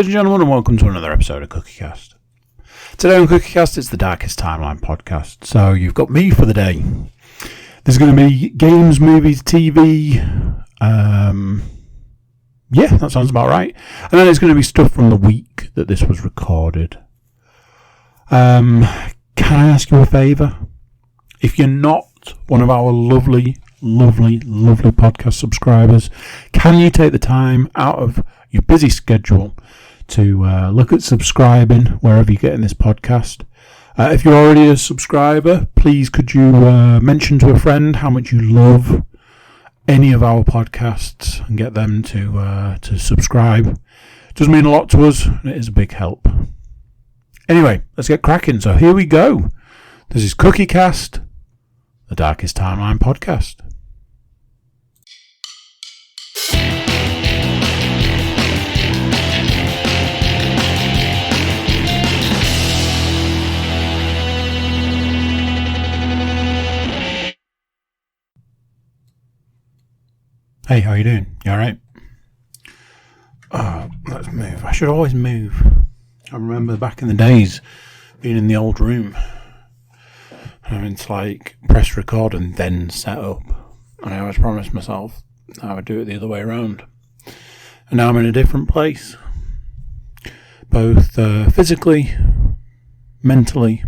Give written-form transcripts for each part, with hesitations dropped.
ladies and gentlemen, and welcome to another episode of CookieCast. Today on CookieCast, it's the Darkest Timeline podcast. So you've got me for the day. There's going to be games, movies, TV. Yeah, that sounds about right. And then there's going to be stuff from the week that this was recorded. Can I ask you a favour? If you're not one of our lovely podcast subscribers, can you take the time out of your busy schedule to look at subscribing wherever you're getting this podcast? If you're already a subscriber, please could you mention to a friend how much you love any of our podcasts and get them to subscribe. It does mean a lot to us, and it is a big help. Anyway, let's get cracking. So here we go. This is CookieCast, the Darkest Timeline podcast. Hey, how you doing? You alright? Oh, let's move. I should always move. I remember back in the days being in the old room, having to press record and then set up. And I always promised myself I would do it the other way around. And now I'm in a different place. Both physically, mentally,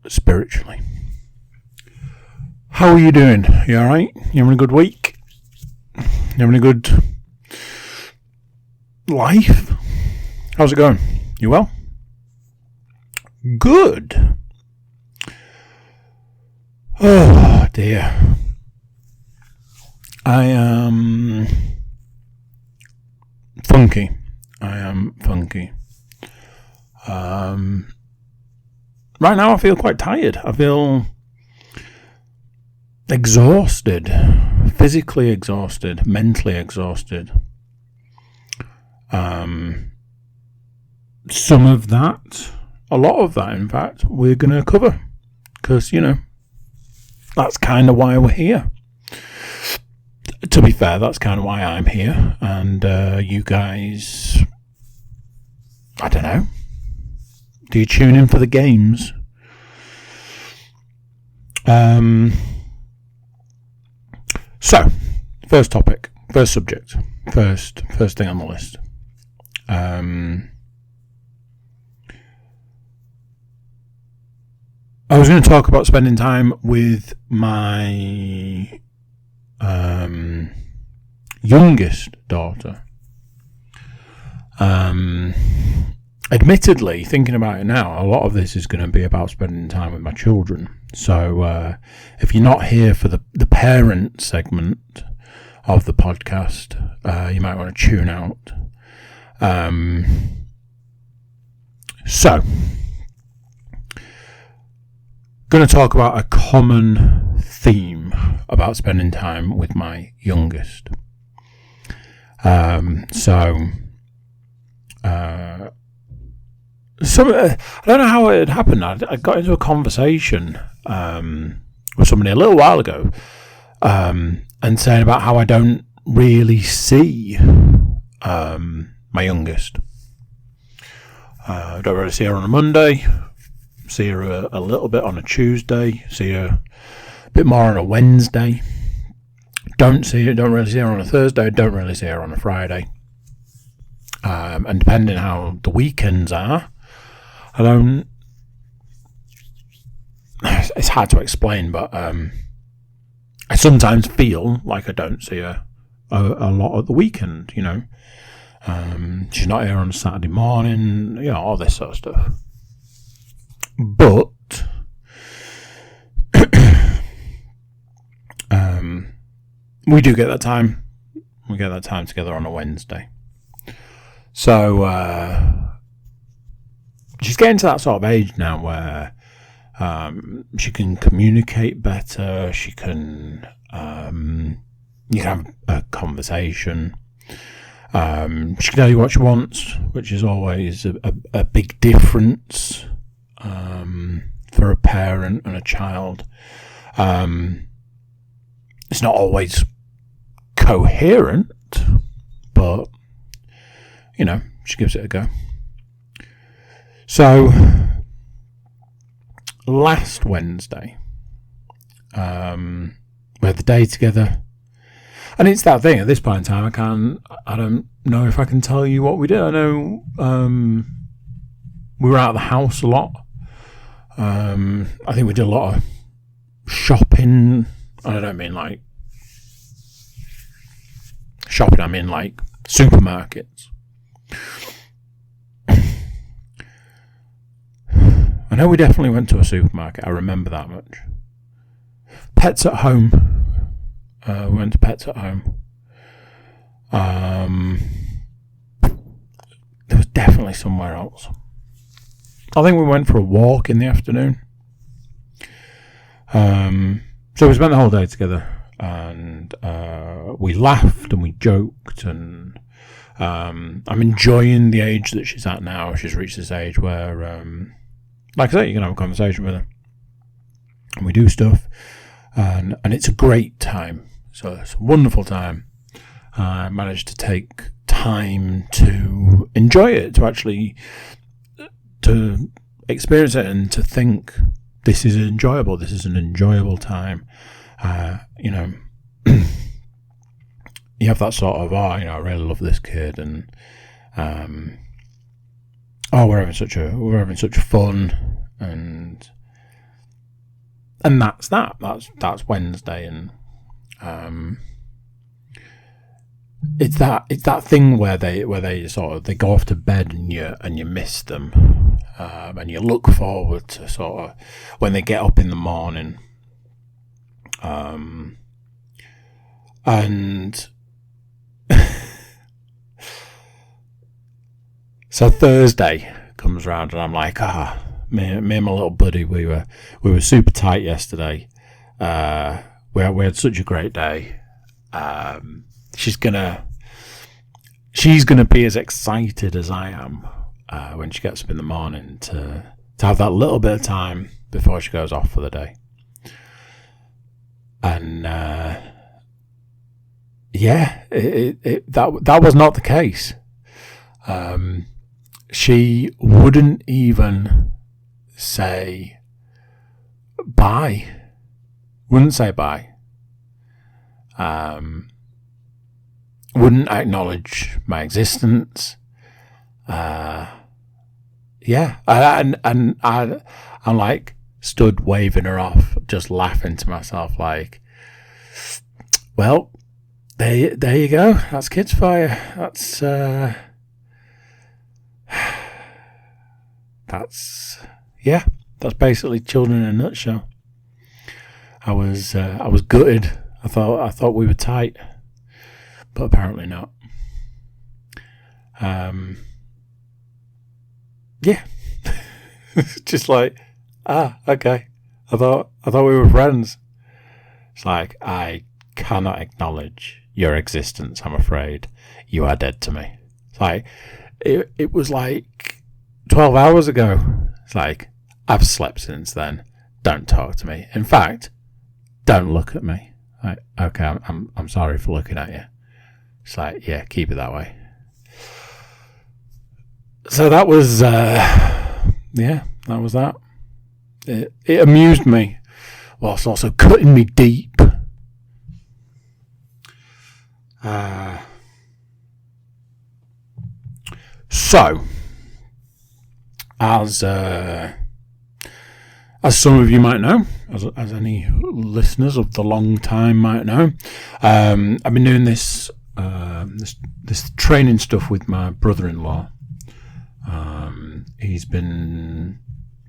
spiritually. How are you doing? You alright? You having a good week? You having a good life? How's it going? You well? Good. Oh dear. I am funky. Right now I feel quite tired. I feel exhausted, physically exhausted, mentally exhausted. Some of that, a lot of that in fact, we're going to cover, because, that's kind of why we're here. To be fair, that's kind of why I'm here, and you guys, I don't know, do you tune in for the games? So, first topic, first subject, first thing on the list. I was going to talk about spending time with my youngest daughter. Admittedly, thinking about it now, a lot of this is going to be about spending time with my children. So if you're not here for the parent segment of the podcast, you might want to tune out. So, going to talk about a common theme about spending time with my youngest. I don't know how it had happened. I got into a conversation with somebody a little while ago, and saying about how I don't really see my youngest. I don't really see her on a Monday, see her a little bit on a Tuesday, see her a bit more on a Wednesday. Don't really see her on a Thursday, don't really see her on a Friday. And depending how the weekends are, it's hard to explain, but I sometimes feel like I don't see her a lot at the weekend, She's not here on a Saturday morning, all this sort of stuff. But we do get that time. We get that time together on a Wednesday. So she's getting to that sort of age now where she can communicate better. She can you can have a conversation. She can tell you what she wants, which is always a big difference for a parent and a child. It's not always coherent, but she gives it a go. So last Wednesday, we had the day together, and it's that thing. At this point in time, I don't know if I can tell you what we did. I know we were out of the house a lot. I think we did a lot of shopping. I don't mean like shopping, I mean like supermarkets. I know we definitely went to a supermarket. I remember that much. Pets at Home. We went to Pets at Home. There was definitely somewhere else. I think we went for a walk in the afternoon. So we spent the whole day together, and we laughed and we joked, and I'm enjoying the age that she's at now. She's reached this age where, like I say, you can have a conversation with her, and we do stuff, and it's a great time. So it's a wonderful time. I managed to take time to enjoy it, to actually to experience it, and to think this is enjoyable. This is an enjoyable time. You have that sort of, I really love this kid, and we're having such fun, and that's that. That's Wednesday, and it's that thing where they go off to bed, and you miss them, and you look forward to sort of when they get up in the morning, and so Thursday comes round, and I'm like, me and my little buddy, we were super tight yesterday. We had such a great day. She's gonna be as excited as I am when she gets up in the morning to have that little bit of time before she goes off for the day. And that was not the case. She wouldn't even say bye. Wouldn't say bye. Wouldn't acknowledge my existence. I'm like stood waving her off, just laughing to myself, like, well, there you go. That's kids for you. That's basically children in a nutshell. I was gutted. I thought we were tight, but apparently not. Just like, okay. I thought we were friends. It's like, I cannot acknowledge your existence, I'm afraid. You are dead to me. It's like, it was like 12 hours ago. It's like, I've slept since then. Don't talk to me. In fact, don't look at me. Like, okay, I'm sorry for looking at you. It's like, yeah, keep it that way. So that was, that was that. It amused me, whilst also cutting me deep. So, as some of you might know, as any listeners of the long time might know, I've been doing this training stuff with my brother-in-law. He's been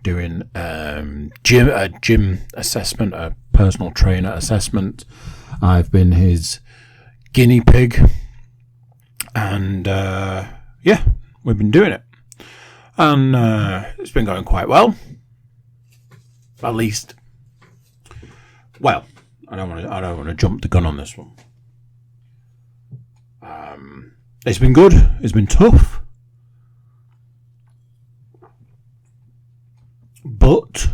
doing a gym assessment, a personal trainer assessment. I've been his guinea pig, and we've been doing it, and it's been going quite well. At least, well, I don't want to jump the gun on this one. It's been good. It's been tough, but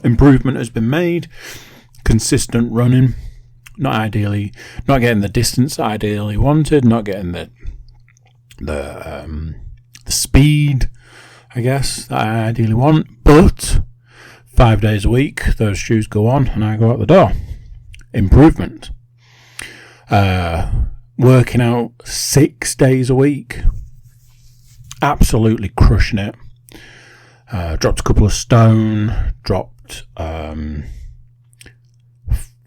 improvement has been made. Consistent running, not getting the distance I ideally wanted, not getting the speed, I guess, that I ideally want. But 5 days a week, those shoes go on and I go out the door. Improvement. Working out 6 days a week. Absolutely crushing it. Dropped a couple of stone. Dropped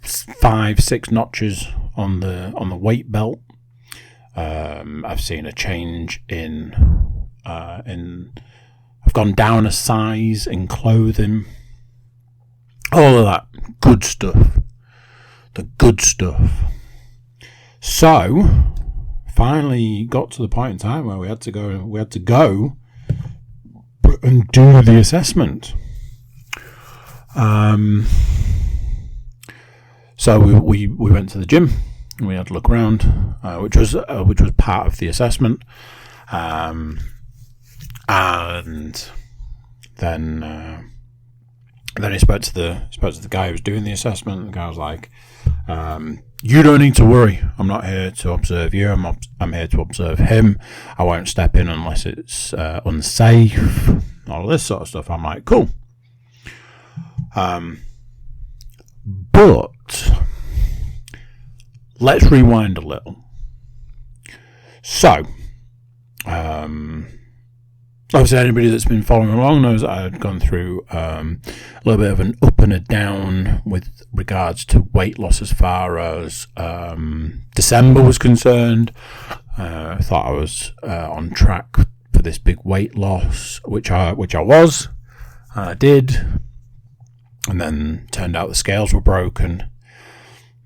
5-6 notches on the weight belt. I've seen a change in I've gone down a size in clothing. All of that good stuff. The good stuff. So, finally got to the point in time where we had to go and do the assessment. So we went to the gym and we had to look around, which was part of the assessment. And then he spoke to the guy who was doing the assessment. The guy was like, "You don't need to worry. I'm not here to observe you. I'm here to observe him. I won't step in unless it's unsafe." All of this sort of stuff. I'm like, cool. But let's rewind a little. So, obviously, anybody that's been following along knows that I had gone through a little bit of an up and a down with regards to weight loss as far as December was concerned. I thought I was on track for this big weight loss, which I was. I did. And then turned out the scales were broken.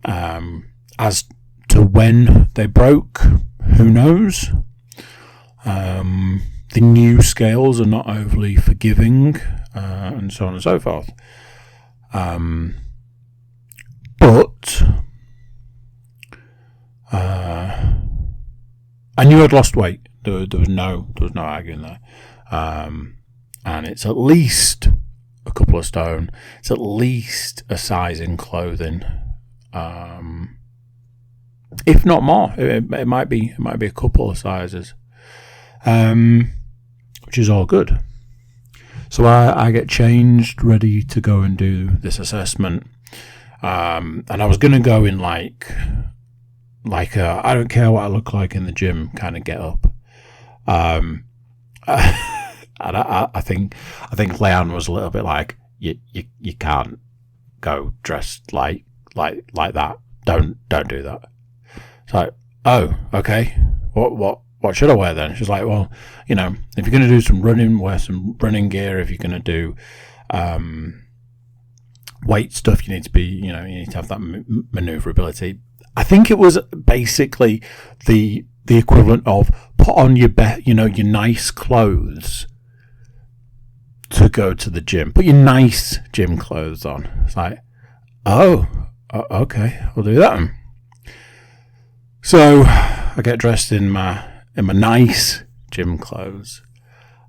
As to when they broke, who knows? The new scales are not overly forgiving, and so on and so forth. But I knew I'd lost weight. There was no arguing there. And it's at least a couple of stone. It's at least a size in clothing, if not more. It might be a couple of sizes, which is all good. So I get changed, ready to go and do this assessment, and I was going to go in like a I don't care what I look like in the gym kind of get up. And I think Leanne was a little bit like, you can't go dressed like that. Don't do that. It's like, oh, okay. What should I wear then? She's like, well, if you're going to do some running, wear some running gear. If you're going to do weight stuff, you need to have that maneuverability. I think it was basically the equivalent of put on your your nice clothes to go to the gym. Put your nice gym clothes on. It's like, oh, okay, I'll do that then. So I get dressed in my nice gym clothes.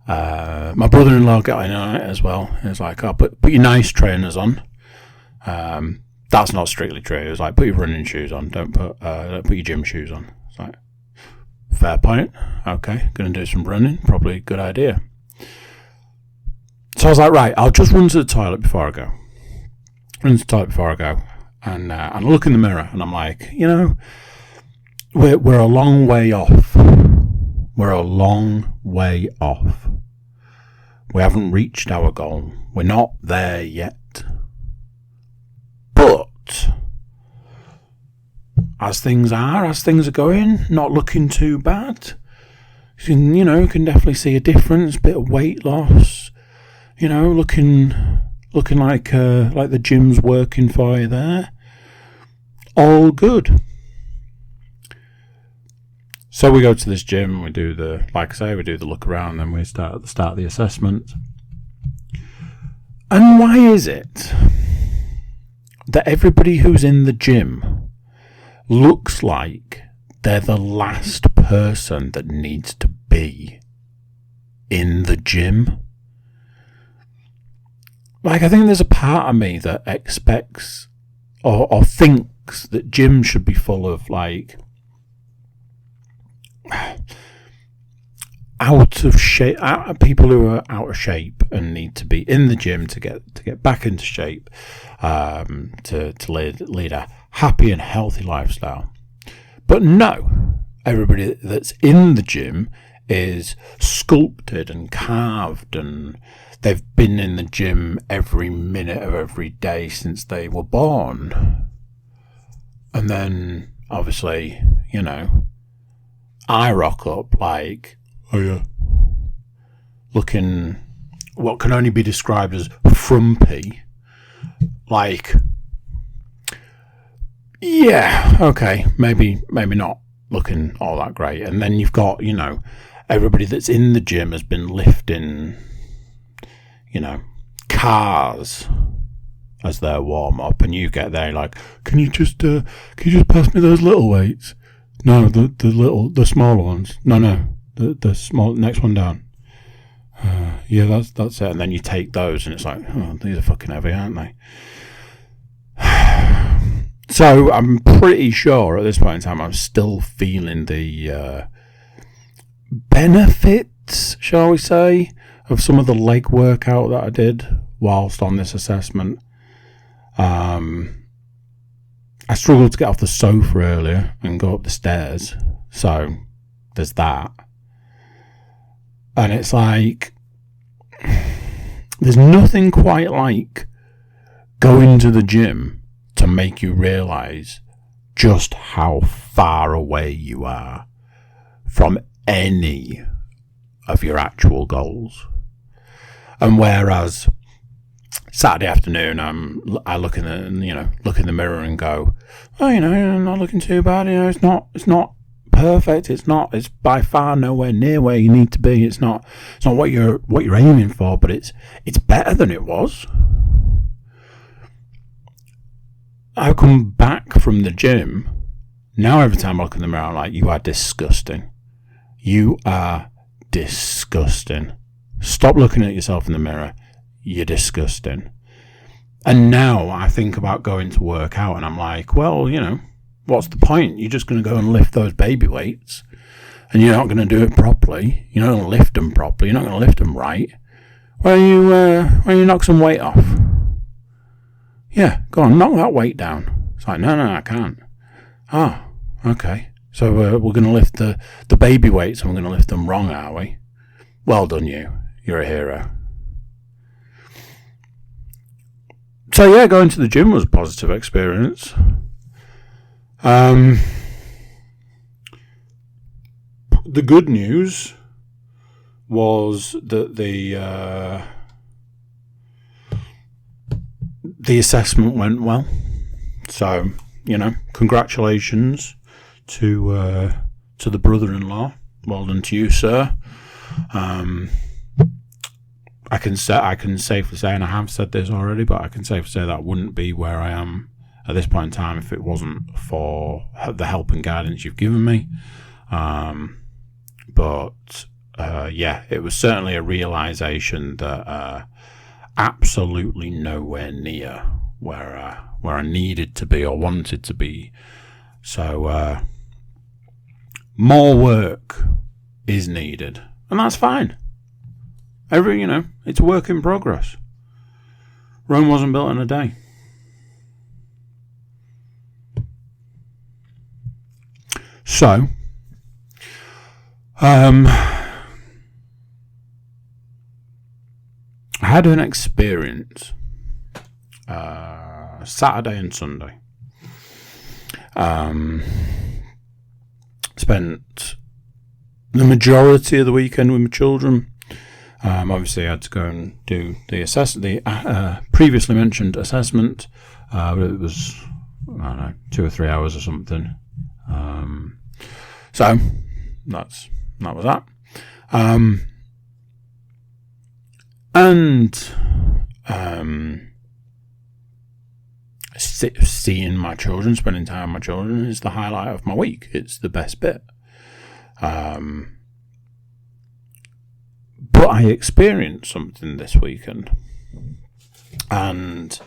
My brother-in-law got in on it as well. He was like, oh, put your nice trainers on. That's not strictly true. It was like, put your running shoes on. Don't put your gym shoes on. It's like, fair point. Okay, going to do some running. Probably a good idea. So I was like, right, I'll just run to the toilet before I go. And I look in the mirror and I'm like, we're a long way off. We're a long way off. We haven't reached our goal. We're not there yet. But as things are going, not looking too bad. You can definitely see a difference, bit of weight loss. Looking like the gym's working for you there. All good. So we go to this gym, we do the look around, then we start the assessment. And why is it that everybody who's in the gym looks like they're the last person that needs to be in the gym? Like, I think there's a part of me that expects or thinks thinks that gyms should be full of like out of shape, people who are out of shape and need to be in the gym to get back into shape, to lead a happy and healthy lifestyle. But no, everybody that's in the gym is sculpted and carved, and they've been in the gym every minute of every day since they were born. And then, obviously, you know, I rock up like, oh yeah, looking what can only be described as frumpy. Like, yeah, okay, maybe not looking all that great. And then you've got, you know, everybody that's in the gym has been lifting, you know, cars as their warm up, and you get there like, can you just pass me those little weights? No, the smaller ones. No, the small next one down. Yeah, that's it. And then you take those, and it's like, oh, these are fucking heavy, aren't they? So I'm pretty sure at this point in time I'm still feeling the benefits, shall we say, of some of the leg workout that I did whilst on this assessment. I struggled to get off the sofa earlier and go up the stairs, so there's that. And it's like, there's nothing quite like going to the gym to make you realise just how far away you are from any of your actual goals. And whereas Saturday afternoon, I look in the mirror and go, oh, you know, I'm not looking too bad. You know, it's not perfect. It's by far nowhere near where you need to be. It's not what you're aiming for, but it's better than it was. I come back from the gym. Now every time I look in the mirror, I'm like, you are disgusting. You are disgusting. Stop looking at yourself in the mirror. You're disgusting. And now I think about going to work out, and I'm like, well, you know, what's the point? You're just going to go and lift those baby weights, and you're not going to do it properly. You're not going to lift them properly. You're not going to lift them right. Why don't you knock some weight off? Yeah, go on, knock that weight down. It's like, no, I can't. Oh, okay. So we're going to lift the baby weights, and we're going to lift them wrong, are we? Well done, you. You're a hero. So yeah, going to the gym was a positive experience. The good news was that the assessment went well. So, you know, congratulations to the brother-in-law. Well done to you, sir. I can safely say, and I have said this already, but I can safely say that wouldn't be where I am at this point in time if it wasn't for the help and guidance you've given me. But it was certainly a realization that absolutely nowhere near where I needed to be or wanted to be. So more work is needed, and that's fine. It's a work in progress. Rome wasn't built in a day. So, I had an experience Saturday and Sunday. Spent the majority of the weekend with my children. Obviously, I had to go and do the previously mentioned assessment. But it was, I don't know, 2 or 3 hours or something. So that was that. Seeing my children, spending time with my children is the highlight of my week. It's the best bit. But I experienced something this weekend, and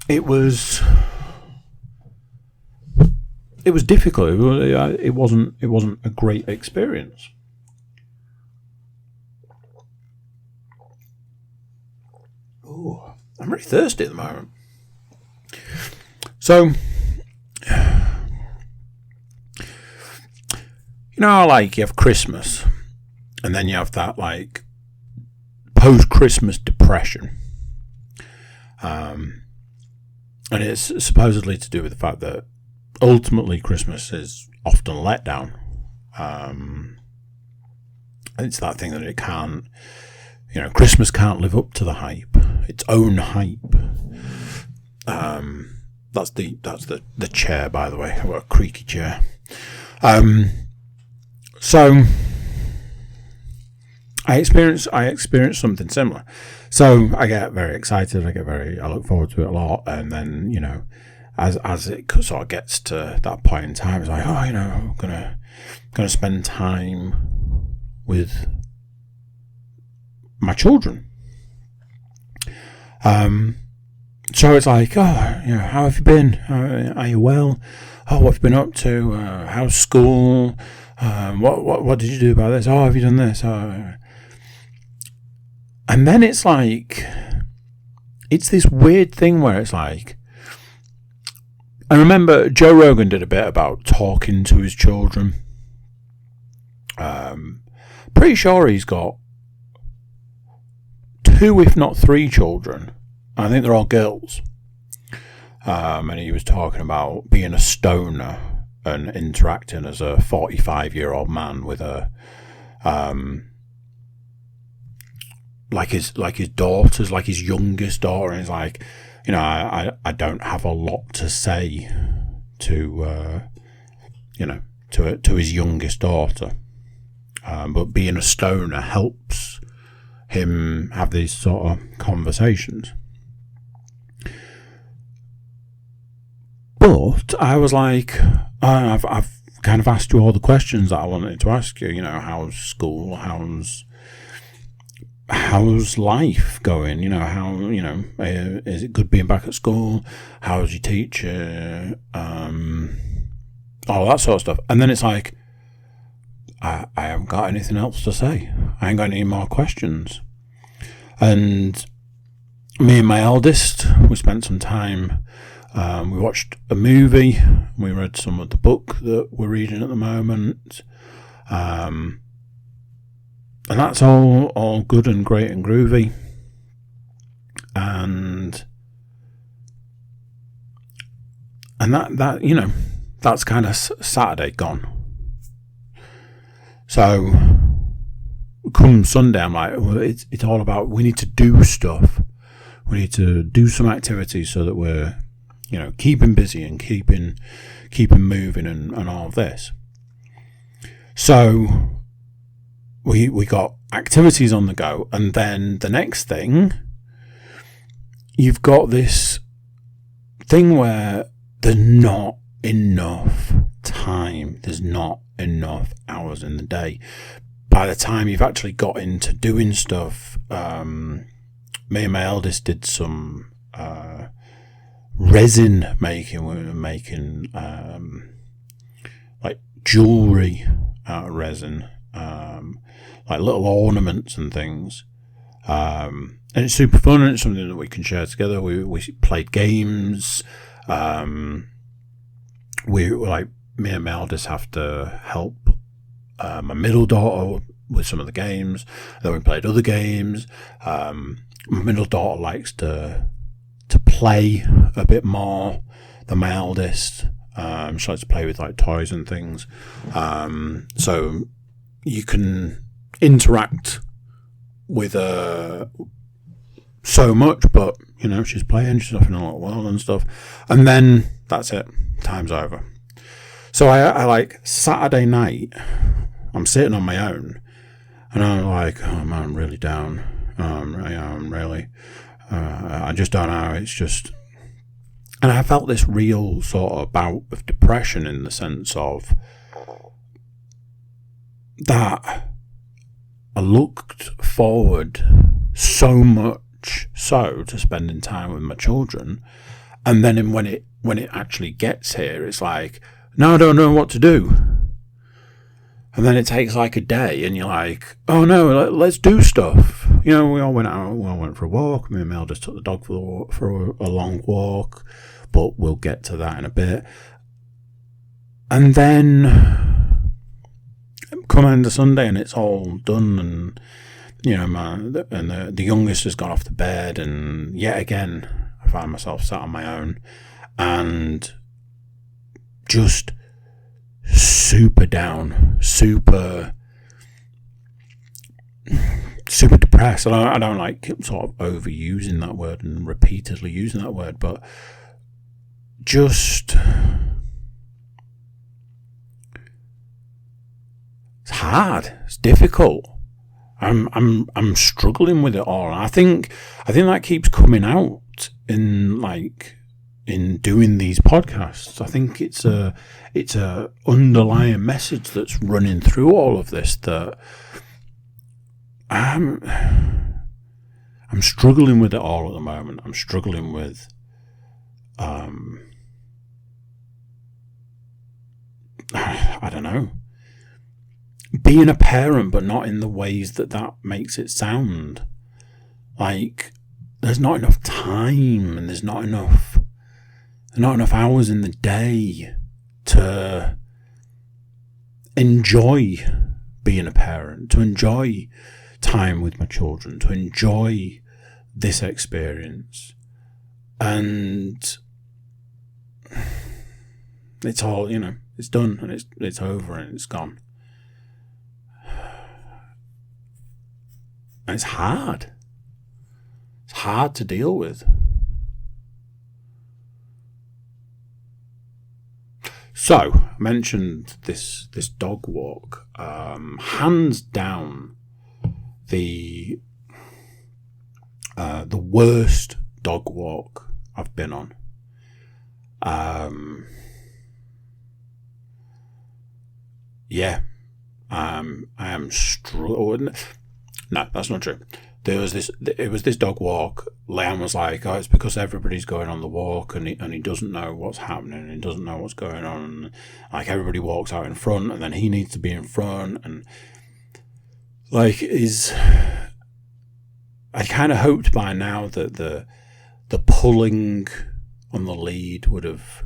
it was it was difficult. It wasn't a great experience. Oh, I'm really thirsty at the moment. So, like you have Christmas, and then you have that like post-Christmas depression, and it's supposedly to do with the fact that ultimately Christmas is often a letdown. It's that thing that it can't, Christmas can't live up to the hype, its own hype. That's the chair, by the way. I've got a creaky chair. So I experienced something similar. So I get very excited. I look forward to it a lot. And then, as it sort of gets to that point in time, it's like, I'm gonna spend time with my children. So it's like, how have you been? Are you well? Oh, what have you been up to? How's school? What did you do about this? Oh, have you done this? And then it's like, it's this weird thing where it's like, I remember Joe Rogan did a bit about talking to his children. Pretty sure he's got 2, if not 3 children. I think they're all girls. And he was talking about being a stoner and interacting as a 45-year-old man with a like his daughters, like his youngest daughter, and he's like, I don't have a lot to say to to his youngest daughter, but being a stoner helps him have these sort of conversations. But I was like, I've kind of asked you all the questions that I wanted to ask you. How's school? How's life going? Is it good being back at school? How's your teacher? All that sort of stuff. And then it's like, I haven't got anything else to say. I ain't got any more questions. And me and my eldest, we spent some time. We watched a movie. We read some of the book that we're reading at the moment. And that's all good and great and groovy. And that that's kind of Saturday gone. So come Sunday, I'm like, well, it's all about, we need to do stuff. We need to do some activities so that we're, keeping busy and keeping moving and all of this. So we got activities on the go, and then the next thing, you've got this thing where there's not enough time, there's not enough hours in the day. By the time you've actually got into doing stuff, me and my eldest did some resin making. We were making like jewellery out of resin, like little ornaments and things. And it's super fun, and it's something that we can share together. We played games. We like, me and my eldest have to help my middle daughter with some of the games. Then we played other games. My middle daughter likes to play a bit more than my eldest. She likes to play with like toys and things. So you can interact with her so much, but she's playing, she's off in a little world and stuff, and then that's it, time's over. So I like Saturday night, I'm sitting on my own, and I'm like, oh man, I'm really down. I'm really, I just don't know. It's just, and I felt this real sort of bout of depression, in the sense of that I looked forward so much so to spending time with my children, and then when it actually gets here, it's like, Now I don't know what to do. And then it takes like a day, and you're like, oh no, let's do stuff. We all went out. We all went for a walk. Me and Mel just took the dog for a long walk, but we'll get to that in a bit. And then come end of Sunday, and it's all done, and the youngest has got off the bed, and yet again I find myself sat on my own, and just super down, super depressed. And I don't like sort of overusing that word and repeatedly using that word, but just it's hard. It's difficult. I'm struggling with it all. And I think that keeps coming out in doing these podcasts. I think it's a underlying message that's running through all of this, that I'm struggling with it all at the moment. I'm struggling with I don't know, being a parent, but not in the ways that makes it sound. Like there's not enough time, and there's not enough hours in the day to enjoy being a parent, to enjoy time with my children, to enjoy this experience. And it's all, it's done, and it's over, and it's gone. And it's hard. It's hard to deal with. So, I mentioned this dog walk. Hands down, the worst dog walk I've been on. I am struggling. No, that's not true. It was this dog walk. Leanne was like, oh, it's because everybody's going on the walk, and he doesn't know what's happening, and he doesn't know what's going on. And, like, everybody walks out in front, and then he needs to be in front, and I kind of hoped by now that the pulling on the lead would have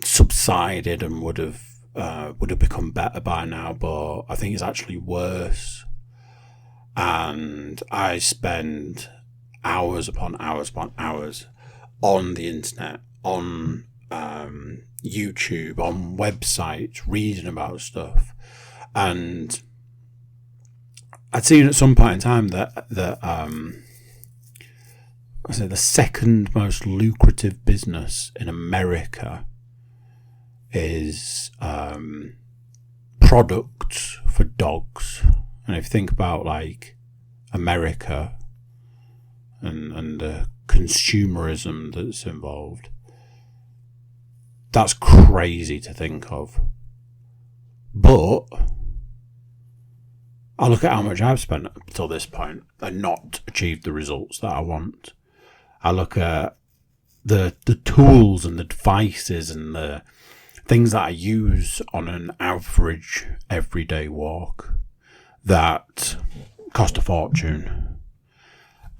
subsided and would have become better by now, but I think it's actually worse. And I spend hours upon hours upon hours on the internet, on YouTube, on websites, reading about stuff. And I'd seen at some point in time that I say the second most lucrative business in America is products for dogs. And if you think about like America and the consumerism that's involved, that's crazy to think of. But I look at how much I've spent up till this point and not achieved the results that I want. I look at the tools and the devices and the things that I use on an average everyday walk that cost a fortune,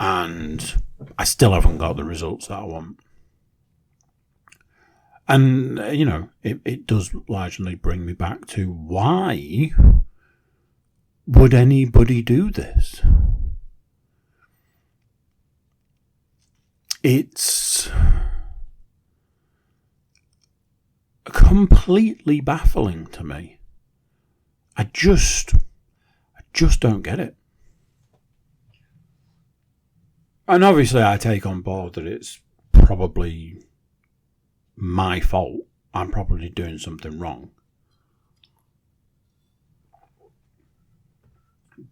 and I still haven't got the results that I want. And, it does largely bring me back to why would anybody do this? It's completely baffling to me. I just don't get it. And obviously I take on board that it's probably my fault. I'm probably doing something wrong.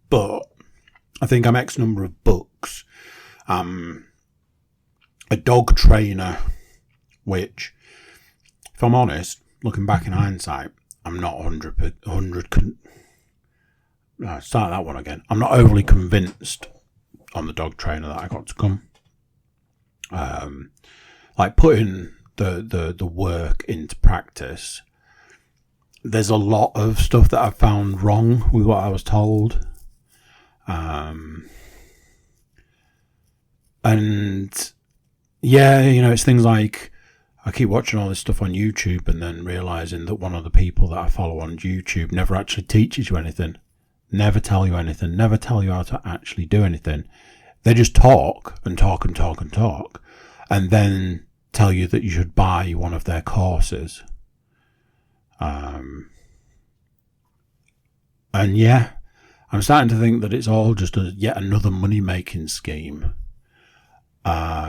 But I think I'm X number of books. A dog trainer, which, if I'm honest, looking back in hindsight, I'm not 100. Start that one again. I'm not overly convinced on the dog trainer that I got to come. Like putting the work into practice, there's a lot of stuff that I found wrong with what I was told. And yeah, it's things like I keep watching all this stuff on YouTube and then realising that one of the people that I follow on YouTube never actually teaches you anything. Never tell you anything. Never tell you how to actually do anything. They just talk and talk and talk and talk, and then tell you that you should buy one of their courses. And yeah, I'm starting to think that it's all just yet another money-making scheme. That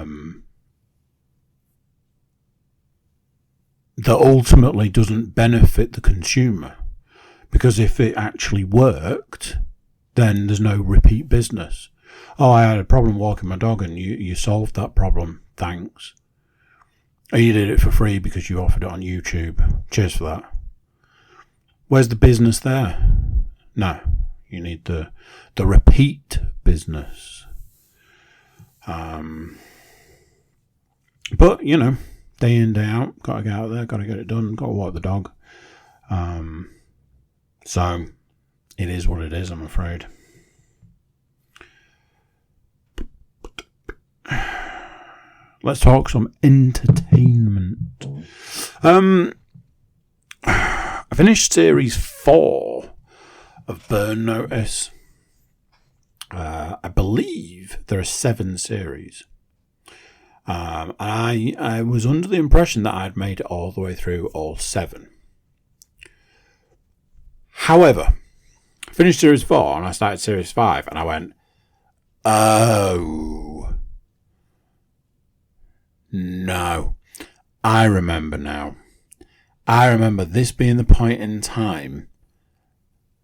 ultimately doesn't benefit the consumer. Because if it actually worked, then there's no repeat business. Oh, I had a problem walking my dog and you solved that problem. Thanks. Or you did it for free because you offered it on YouTube. Cheers for that. Where's the business there? No. You need the repeat business. But, day in, day out, got to get out there, got to get it done, got to walk the dog. So, it is what it is, I'm afraid. Let's talk some entertainment. I finished series 4 of Burn Notice. I believe there are 7 series. I was under the impression that I'd made it all the way through all 7. However, I finished series 4 and I started series 5 and I went, oh, no. I remember now. I remember this being the point in time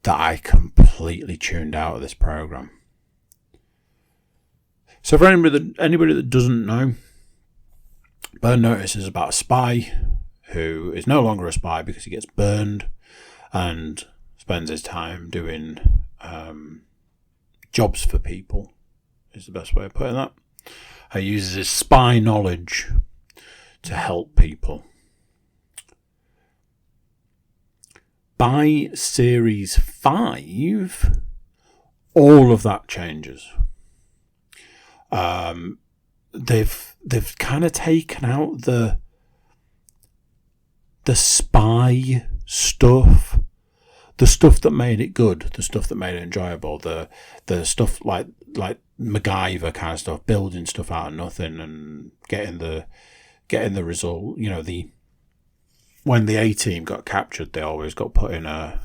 that I completely tuned out of this program. So for anybody that doesn't know, Burn Notice is about a spy who is no longer a spy because he gets burned and spends his time doing jobs for people, is the best way of putting that. He uses his spy knowledge to help people. By series 5, all of that changes. They've kind of taken out the spy stuff, the stuff that made it good, the stuff that made it enjoyable, the stuff like MacGyver kind of stuff, building stuff out of nothing and getting the result. When the A-team got captured, they always got put in a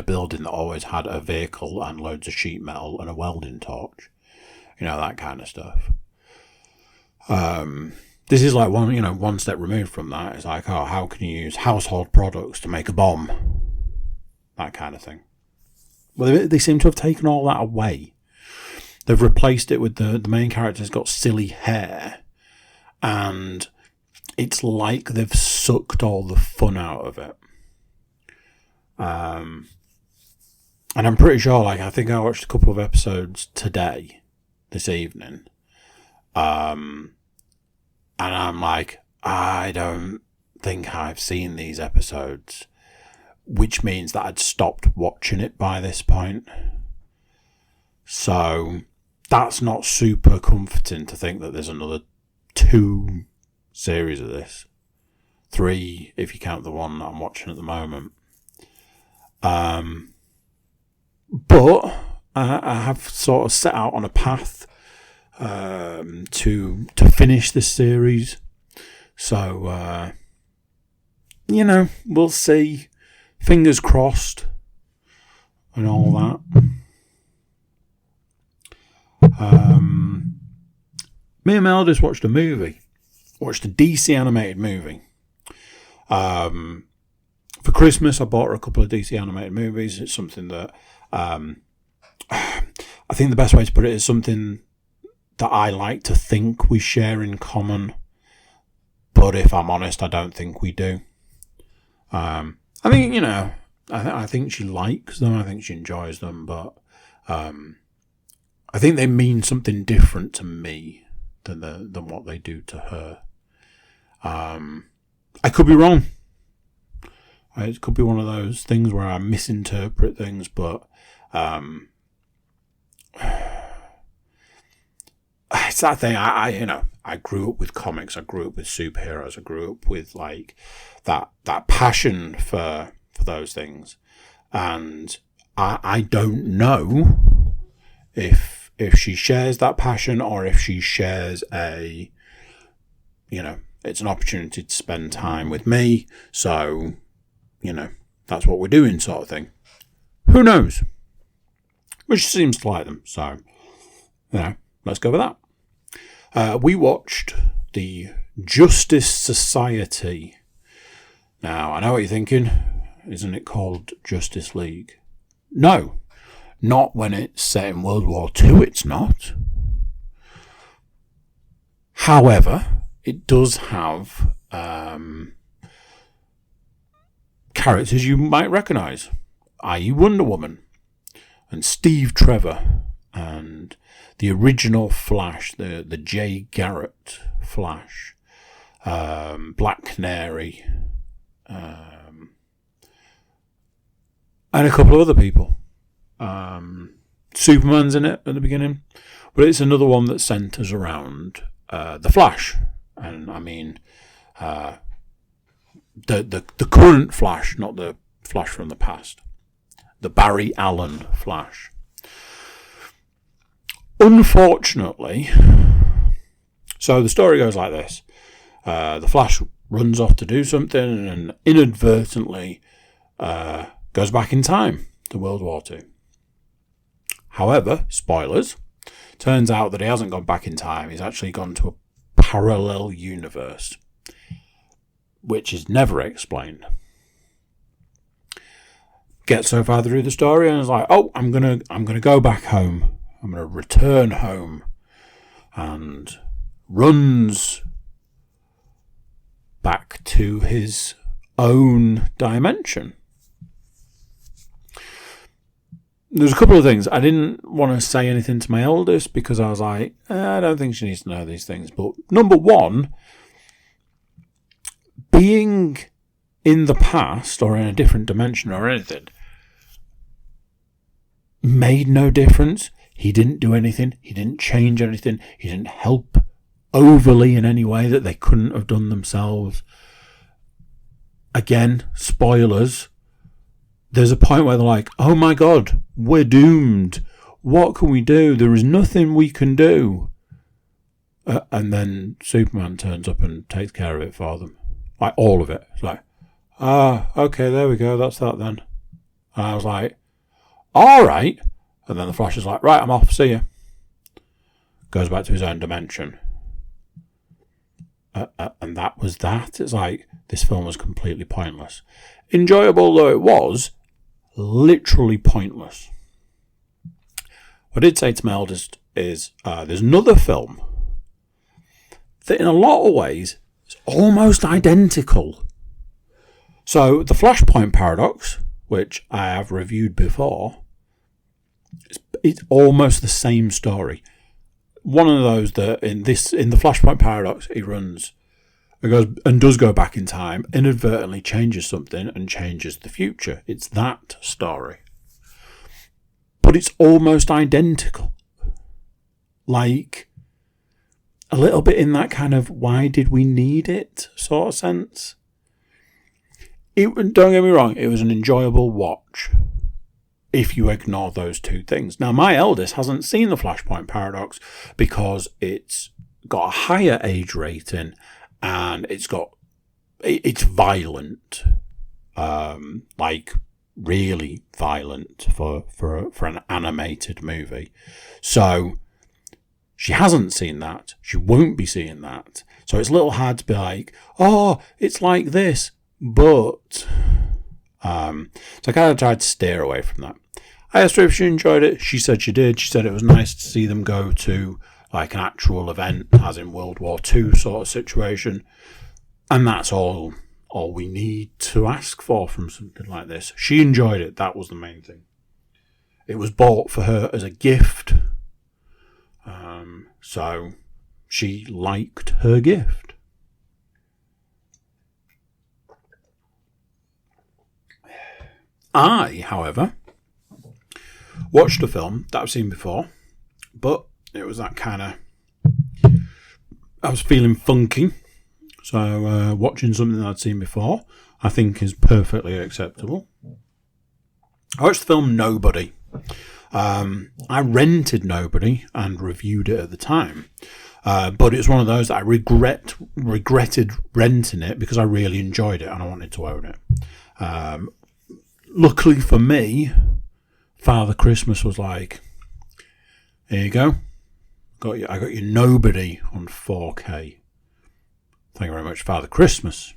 building that always had a vehicle and loads of sheet metal and a welding torch. That kind of stuff. This is like one step removed from that. It's like, oh, how can you use household products to make a bomb? That kind of thing. Well, they seem to have taken all that away. They've replaced it with the main character's got silly hair, and it's like they've sucked all the fun out of it. And I'm pretty sure, I think I watched a couple of episodes this evening. And I'm like, I don't think I've seen these episodes, which means that I'd stopped watching it by this point. So that's not super comforting to think that there's another 2 series of this. 3, if you count the one that I'm watching at the moment. But I have sort of set out on a path to finish this series. So, we'll see. Fingers crossed and all that. Me and Mel just watched a DC animated movie. For Christmas, I bought her a couple of DC animated movies. It's something that I think the best way to put it is something that I like to think we share in common. But if I'm honest, I don't think we do. I think, I think she likes them. I think she enjoys them. But I think they mean something different to me than what they do to her. I could be wrong. It could be one of those things where I misinterpret things, but it's that thing. I grew up with comics. I grew up with superheroes. I grew up with like that passion for those things, and I don't know if she shares that passion or if she shares it's an opportunity to spend time with me. So, that's what we're doing, sort of thing. Who knows? Which seems to like them. So, let's go with that. We watched the Justice Society. Now, I know what you're thinking. Isn't it called Justice League? No, not when it's set in World War II, it's not. However, it does have characters you might recognise, i.e. Wonder Woman and Steve Trevor and the original Flash, the Jay Garrett Flash, Black Canary, and a couple of other people. Superman's in it at the beginning, but it's another one that centres around the Flash, and I mean the current Flash, not the Flash from the past, the Barry Allen Flash. Unfortunately, so the story goes like this: the Flash runs off to do something and inadvertently goes back in time to World War II. However, spoilers, turns out that he hasn't gone back in time. He's actually gone to a parallel universe, which is never explained. Gets so far through the story and is like, oh, I'm gonna go back home. I'm gonna return home, and runs back to his own dimension. There's a couple of things. I didn't want to say anything to my eldest because I was like, I don't think she needs to know these things. But number one, being in the past or in a different dimension or anything made no difference. He didn't do anything. He didn't change anything. He didn't help overly in any way that they couldn't have done themselves. Again, spoilers. There's a point where they're like, oh my God, we're doomed. What can we do? There is nothing we can do. And then Superman turns up and takes care of it for them. Like, all of it. It's like, okay, there we go. That's that then. And I was like, all right. And then the Flash is like, right, I'm off. See ya. Goes back to his own dimension. And that was that. It's like, this film was completely pointless. Enjoyable though it was, literally pointless. What I did say to my eldest is, there's another film that in a lot of ways is almost identical. So, the Flashpoint Paradox, which I have reviewed before, it's almost the same story. One of those that in the Flashpoint Paradox, he goes and does go back in time, inadvertently changes something and changes the future. It's that story. But it's almost identical. Like, a little bit in that kind of, why did we need it sort of sense. Don't get me wrong, it was an enjoyable watch if you ignore those two things. Now, my eldest hasn't seen the Flashpoint Paradox because it's got a higher age rating and it's violent, like really violent for an animated movie. So she hasn't seen that. She won't be seeing that. So it's a little hard to be like, oh, it's like this. But, so I kind of tried to steer away from that. I asked her if she enjoyed it. She said she did. She said it was nice to see them go to like an actual event, as in World War II sort of situation. And that's all we need to ask for from something like this. She enjoyed it. That was the main thing. It was bought for her as a gift. So she liked her gift. I, however, watched a film that I've seen before, but it was that kind of... I was feeling funky, so watching something that I'd seen before I think is perfectly acceptable. I watched the film Nobody. I rented Nobody and reviewed it at the time, but it's one of those that I regretted renting it because I really enjoyed it and I wanted to own it. Luckily for me, Father Christmas was like, here you go. I got you Nobody on 4K. Thank you very much, Father Christmas.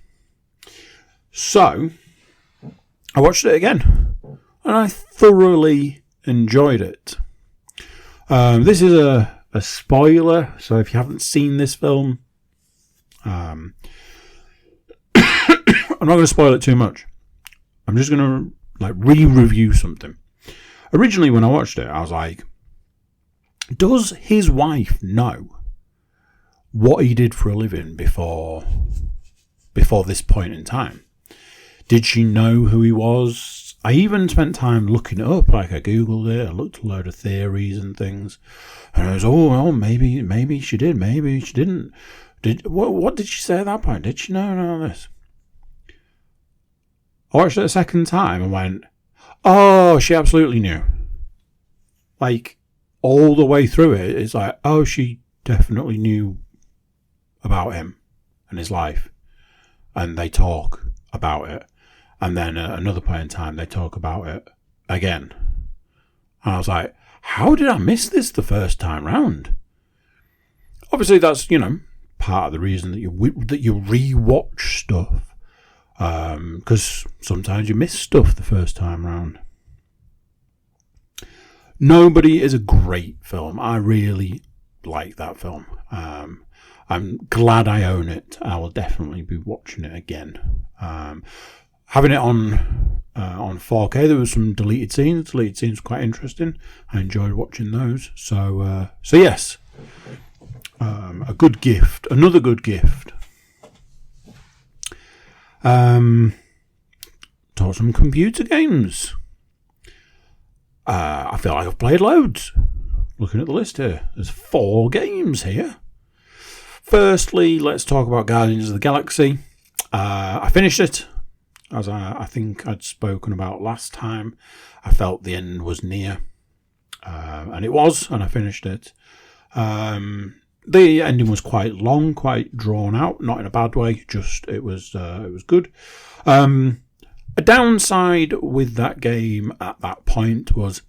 So, I watched it again, and I thoroughly enjoyed it. This is a spoiler, so if you haven't seen this film, I'm not going to spoil it too much. I'm just going to re-review something. Originally, when I watched it, I was like, does his wife know what he did for a living before this point in time? Did she know who he was? I even spent time looking it up. I Googled it. I looked at a load of theories and things. And I was, maybe she did. Maybe she didn't. What did she say at that point? Did she know none of this? I watched it a second time and went, oh, she absolutely knew. All the way through it, it's like, oh, she definitely knew about him and his life. And they talk about it. And then at another point in time, they talk about it again. And I was like, how did I miss this the first time round? Obviously, that's, part of the reason that you re-watch stuff. Because sometimes you miss stuff the first time round. Nobody is a great film. I really like that film. I'm glad I own it. I will definitely be watching it again. Having it on 4K, there was some deleted scenes. Deleted scenes were quite interesting. I enjoyed watching those. So yes, a good gift. Another good gift. Talk some computer games. I feel like I've played loads. Looking at the list here, there's 4 games here. Firstly, let's talk about Guardians of the Galaxy. I finished it, as I think I'd spoken about last time. I felt the end was near, and it was, and I finished it. The ending was quite long, quite drawn out, not in a bad way. Just it was good. A downside with that game at that point was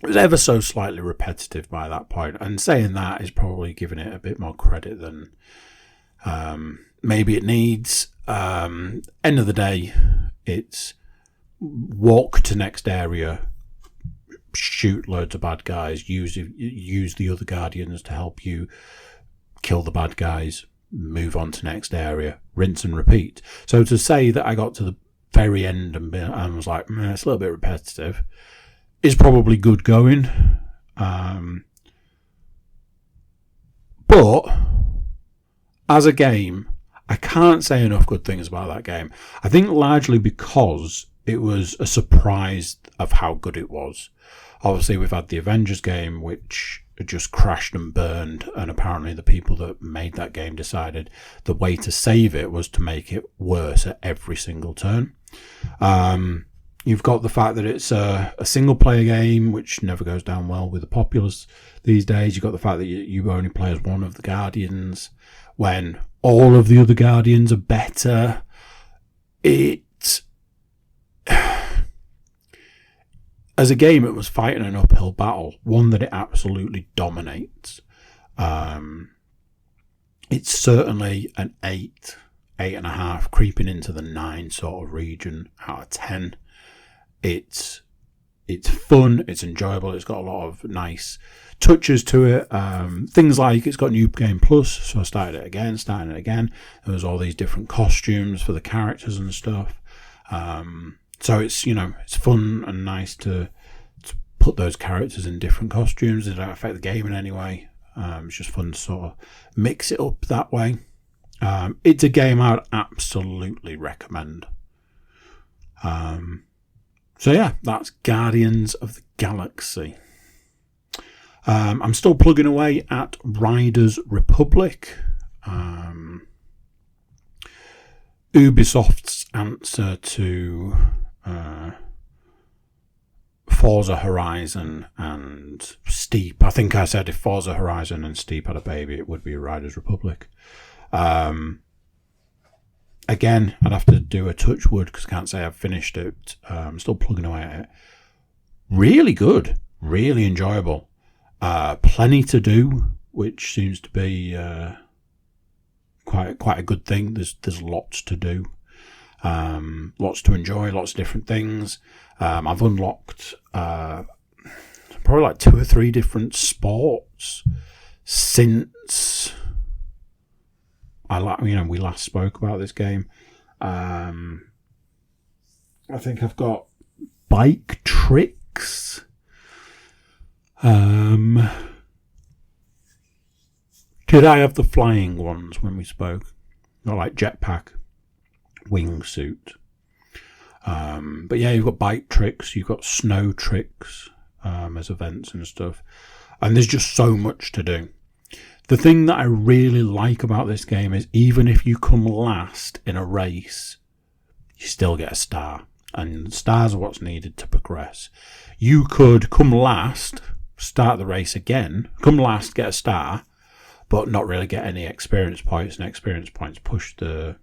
it was ever so slightly repetitive by that point. And saying that is probably giving it a bit more credit than maybe it needs. End of the day, it's walk to next area, shoot loads of bad guys, use the other Guardians to help you kill the bad guys, move on to next area, rinse and repeat. So to say that I got to the very end and was like, it's a little bit repetitive, is probably good going. But as a game, I can't say enough good things about that game. I think largely because it was a surprise of how good it was. Obviously, we've had the Avengers game, which just crashed and burned, and apparently the people that made that game decided the way to save it was to make it worse at every single turn. You've got the fact that it's a single-player game, which never goes down well with the populace these days. You've got the fact that you only play as one of the Guardians, when all of the other Guardians are better. As a game, it was fighting an uphill battle, one that it absolutely dominates. It's certainly an 8.5, creeping into the 9 sort of region out of 10. It's fun, it's enjoyable, it's got a lot of nice touches to it. Things like it's got New Game Plus, so I starting it again. There was all these different costumes for the characters and stuff. So it's it's fun and nice to put those characters in different costumes. They don't affect the game in any way. It's just fun to sort of mix it up that way. It's a game I'd absolutely recommend. So yeah, that's Guardians of the Galaxy. I'm still plugging away at Riders Republic. Ubisoft's answer to Forza Horizon and Steep. I think I said if Forza Horizon and Steep had a baby, it would be Riders Republic. Again, I'd have to do a touch wood because I can't say I've finished it. I'm still plugging away at it. Really good, really enjoyable. Plenty to do, which seems to be quite a good thing. There's lots to do, lots to enjoy, lots of different things. I've unlocked probably like 2 or 3 different sports since we last spoke about this game. I think I've got bike tricks. Did I have the flying ones when we spoke? Not like jetpack, wingsuit. But yeah, you've got bike tricks, you've got snow tricks as events and stuff. And there's just so much to do. The thing that I really like about this game is even if you come last in a race, you still get a star. And stars are what's needed to progress. You could come last, start the race again, come last, get a star, but not really get any experience points. And experience points push they're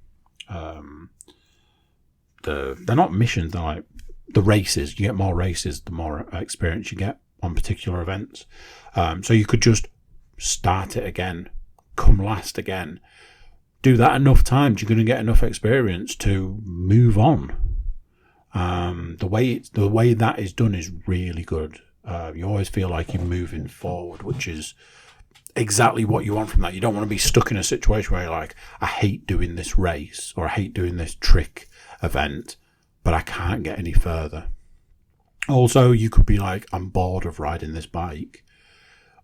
not missions, they're like the races. You get more races, the more experience you get on particular events. So you could just start it again, come last again. Do that enough times, you're going to get enough experience to move on. The way that is done is really good. You always feel like you're moving forward, which is exactly what you want from that. You don't want to be stuck in a situation where you're like, I hate doing this race or I hate doing this trick event, but I can't get any further. Also, you could be like, I'm bored of riding this bike,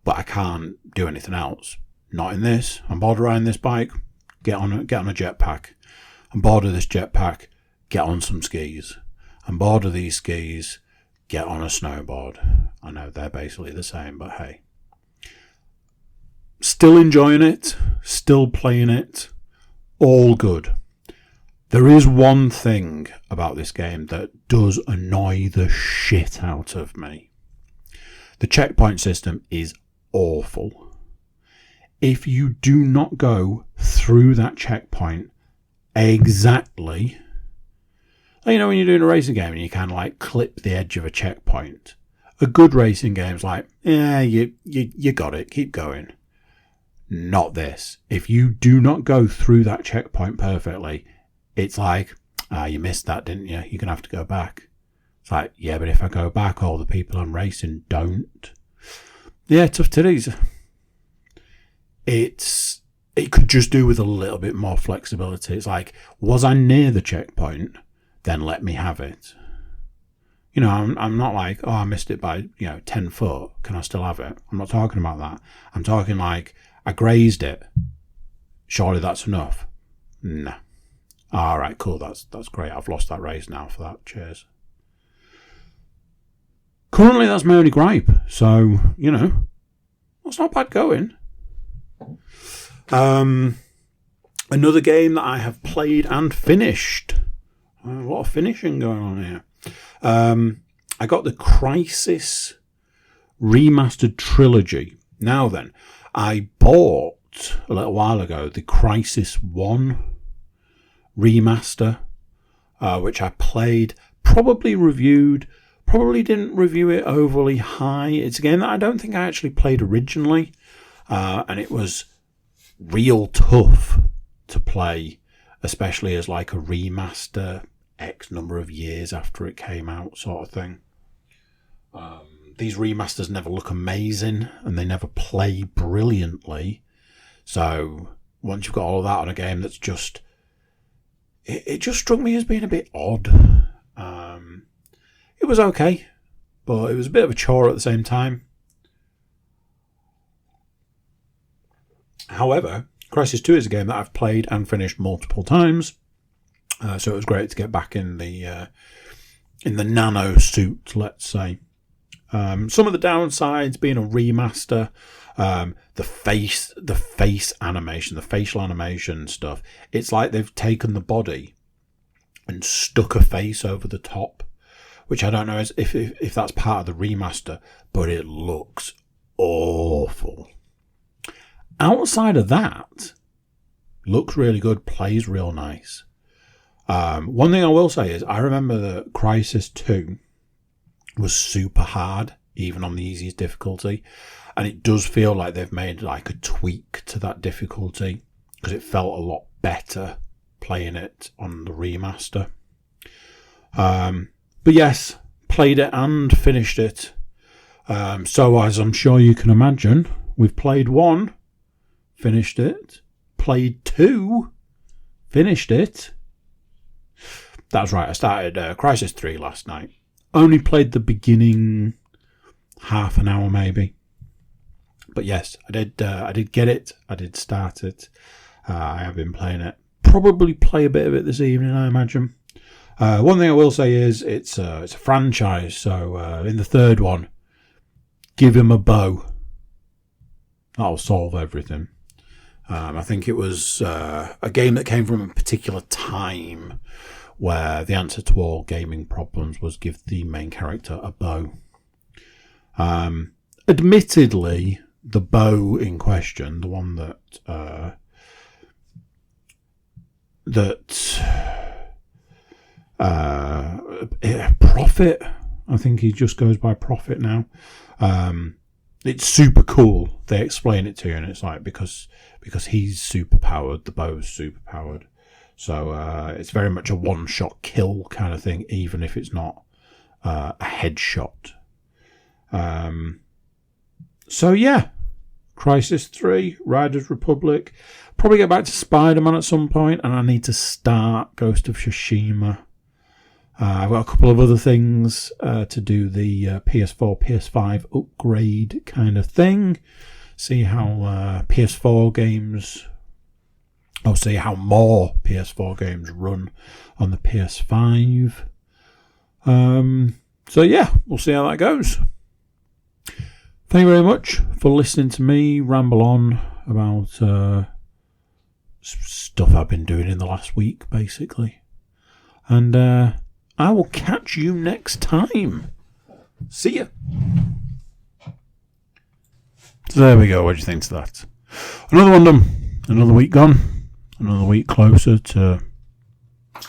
but I can't do anything else. Not in this. I'm bored of riding this bike. Get on a jetpack. I'm bored of this jetpack. Get on some skis. I'm bored of these skis. Get on a snowboard. I know they're basically the same, but hey. Still enjoying it. Still playing it. All good. There is one thing about this game that does annoy the shit out of me. The checkpoint system is awful. If you do not go through that checkpoint exactly, when you're doing a racing game and you kind of like clip the edge of a checkpoint, a good racing game's like, yeah, you got it, keep going. Not this. If you do not go through that checkpoint perfectly, it's like, you missed that, didn't you? You're gonna have to go back. It's like, yeah, but if I go back, all the people I'm racing don't. Yeah, tough titties. It could just do with a little bit more flexibility. It's like, was I near the checkpoint? Then let me have it. I'm not like, oh, I missed it by 10 foot. Can I still have it? I'm not talking about that. I'm talking like I grazed it. Surely that's enough. Nah. All right, cool. That's great. I've lost that race now for that. Cheers. Currently, that's my only gripe. So, that's not bad going. Another game that I have played and finished. A lot of finishing going on here. I got the Crisis Remastered Trilogy. Now then, I bought a little while ago the Crisis 1 Remaster, which I played, probably reviewed, probably didn't review it overly high. It's a game that I don't think I actually played originally, and it was real tough to play, especially as like a remaster X number of years after it came out sort of thing. These remasters never look amazing and they never play brilliantly. So once you've got all of that on a game that's just... It just struck me as being a bit odd. It was okay, but it was a bit of a chore at the same time. However, Crysis 2 is a game that I've played and finished multiple times. So it was great to get back in the nano suit, let's say. Some of the downsides being a remaster, the face animation, the facial animation stuff. It's like they've taken the body and stuck a face over the top, which I don't know if that's part of the remaster, but it looks awful. Outside of that, looks really good, plays real nice. One thing I will say is I remember that Crysis 2 was super hard, even on the easiest difficulty. And it does feel like they've made like a tweak to that difficulty because it felt a lot better playing it on the remaster. But yes, played it and finished it. So as I'm sure you can imagine, we've played 1, finished it, played 2, finished it. That's right, I started Crysis 3 last night. Only played the beginning half an hour maybe. But yes, I did get it. I did start it. I have been playing it. Probably play a bit of it this evening, I imagine. One thing I will say is it's a franchise. So in the third one, give him a bow. That'll solve everything. I think it was a game that came from a particular time where the answer to all gaming problems was give the main character a bow. Admittedly, the bow in question, the one Prophet, I think he just goes by Prophet now. It's super cool. They explain it to you, and it's like because he's super powered, the bow's super powered. So it's very much a one-shot kill kind of thing, even if it's not a headshot. So yeah, Crysis 3, Riders Republic. Probably get back to Spider-Man at some point, and I need to start Ghost of Tsushima. I've got a couple of other things to do, the PS4, PS5 upgrade kind of thing. See how PS4 games... I'll see how more PS4 games run on the PS5. So yeah, we'll see how that goes. Thank you very much for listening to me ramble on about stuff I've been doing in the last week, basically. And I will catch you next time. See ya. So there we go. What do you think to that? Another one done. Another week gone. Another week closer to,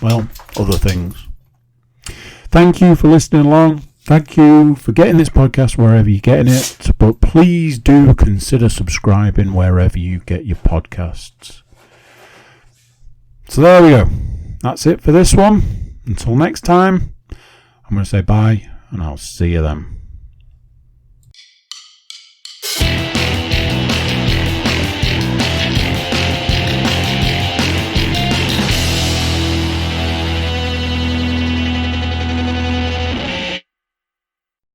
well, other things. Thank you for listening along. Thank you for getting this podcast wherever you're getting it. But please do consider subscribing wherever you get your podcasts. So there we go. That's it for this one. Until next time, I'm going to say bye, and I'll see you then.